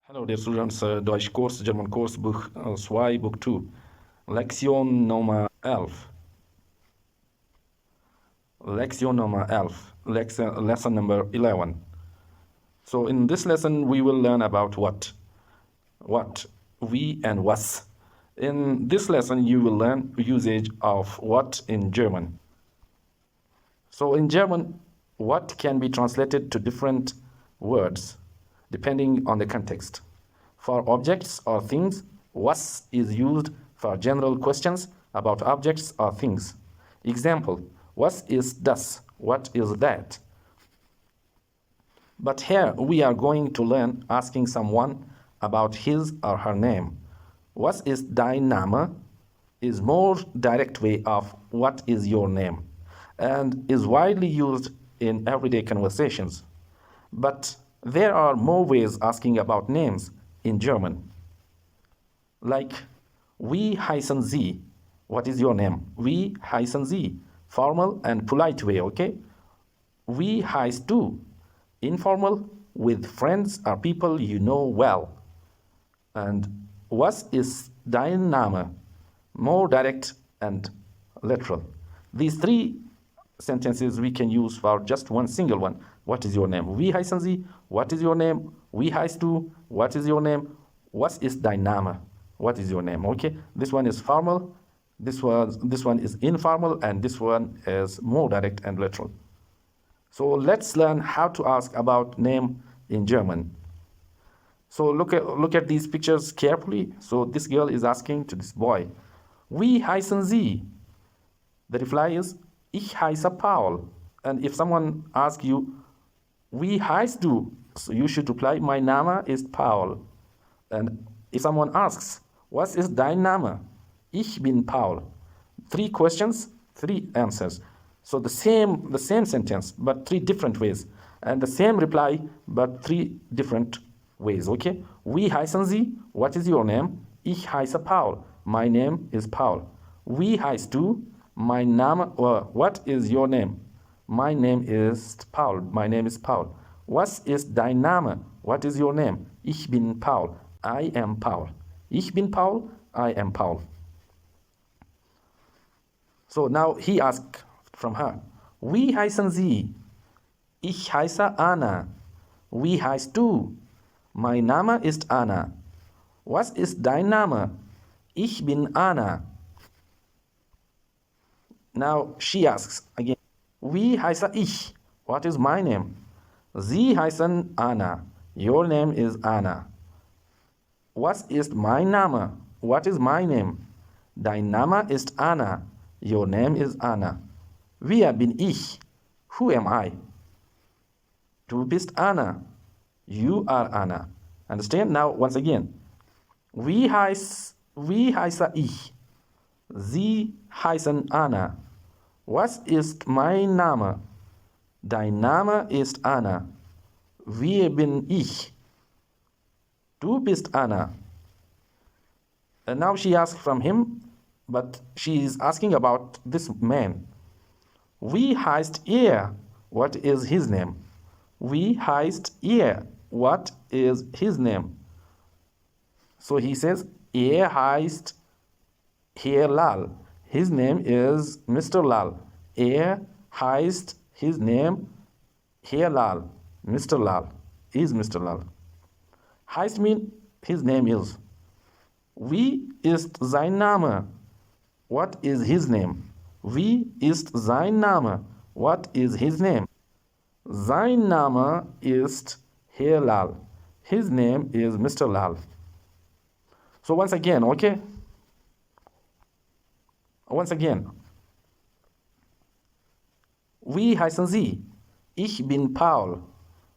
Hallo dear students, Deutschkurs, Germankurs, Buch 2, Book 2, Lektion Nummer 11. Lektion Nummer 11, lesson number 11. So in this lesson, we will learn about what, we and was. In this lesson, you will learn usage of what in German. So in German, what can be translated to different words depending on the context. For objects or things, was is used for general questions about objects or things. Example, what is das? What is that? But here we are going to learn asking someone about his or her name. Was ist dein Name is more direct way of what is your name and is widely used in everyday conversations. But there are more ways asking about names in German. Like, wie heißen Sie? What is your name? Wie heißen Sie? Formal and polite way, okay? Wie heißt du? Informal, with friends or people you know well. And was ist dein Name? More direct and literal. These three sentences we can use for just one single one. What is your name? Wie heißen Sie? What is your name? Wie heißt du? What is your name? Was ist dein Name? What is your name? Okay, this one is formal, this one is informal, and this one is more direct and literal. So let's learn how to ask about name in German. So look at these pictures carefully. So this girl is asking to this boy, wie heißen Sie? The reply is, ich heiße Paul. And if someone asks you, wie heißt du? So you should reply, mein Name ist Paul. And if someone asks, was ist dein Name? Ich bin Paul. 3 questions, 3 answers. So the same sentence, but 3 different ways. And the same reply, but 3 different ways, okay? Wie heißen Sie? What is your name? Ich heiße Paul. My name is Paul. Wie heißt du? Mein Name, what is your name? My name is Paul. My name is Paul. Was ist dein Name? What is your name? Ich bin Paul. I am Paul. Ich bin Paul. I am Paul. So now he asked from her, wie heißen Sie? Ich heiße Anna. Wie heißt du? Mein Name ist Anna. Was ist dein Name? Ich bin Anna. Now she asks again, wie heiße ich? What is my name? Sie heißen Anna. Your name is Anna. Was ist mein Name? What is my name? Dein Name ist Anna. Your name is Anna. Wer bin ich? Who am I? Du bist Anna. You are Anna. Understand? Now once again. Wie heiße ich? Sie heißen Anna. Was ist mein Name? Dein Name ist Anna. Wer bin ich? Du bist Anna. And now she asks from him, but she is asking about this man. Wie heißt er? What is his name? Wie heißt er? What is his name? So he says, er heißt Herr Lal. His name is Mr. Lal. Er heißt his name Herr Lal. Mr. Lal is Mr. Lal. Heißt mean his name is. Wie ist sein Name? What is his name? Wie ist sein Name? What is his name? Sein Name ist Herr Lal. His name is Mr. Lal. So once again, okay? Once again. Wie heißen Sie? Ich bin Paul.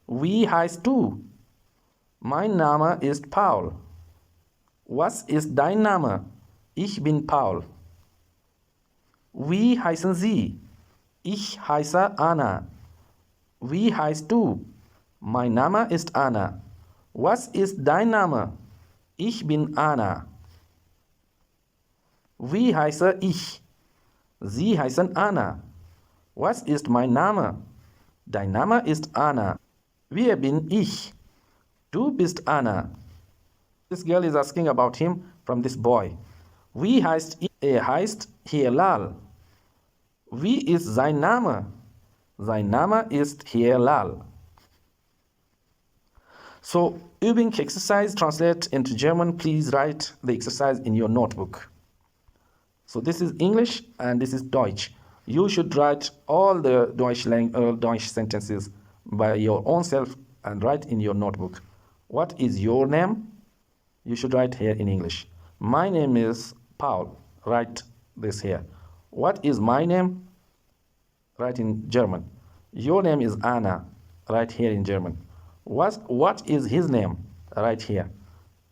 Wie heißt du? Mein Name ist Paul. Was ist dein Name? Ich bin Paul. Wie heißen Sie? Ich heiße Anna. Wie heißt du? Mein Name ist Anna. Was ist dein Name? Ich bin Anna. Wie heiße ich? Sie heißen Anna. Was ist mein Name? Dein Name ist Anna. Wer bin ich? Du bist Anna. This girl is asking about him from this boy. Wie heißt er? Heißt Hilal. Wie ist sein Name? Sein Name ist Hilal. So, Übung exercise translate into German. Please write the exercise in your notebook. So this is English and this is Deutsch. You should write all the Deutsch sentences by your own self and write in your notebook. What is your name? You should write here in English. My name is Paul. Write this here. What is my name? Write in German. Your name is Anna. Write here in German. What is his name? Right here.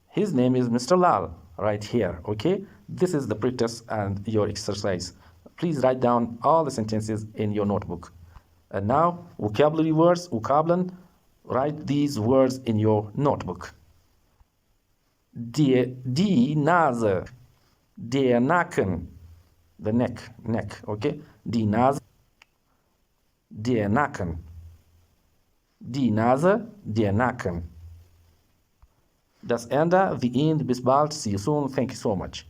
His name is Mr. Lal. Right here. Okay? This is the practice and your exercise. Please write down all the sentences in your notebook. And now, vocabulary words, Vokabeln. Write these words in your notebook. Die Nase. Der Nacken. The neck. Okay? Die Nase. Der Nacken. Die Nase, der Nacken. Das Ende, the end. Bis bald. See you soon. Thank you so much.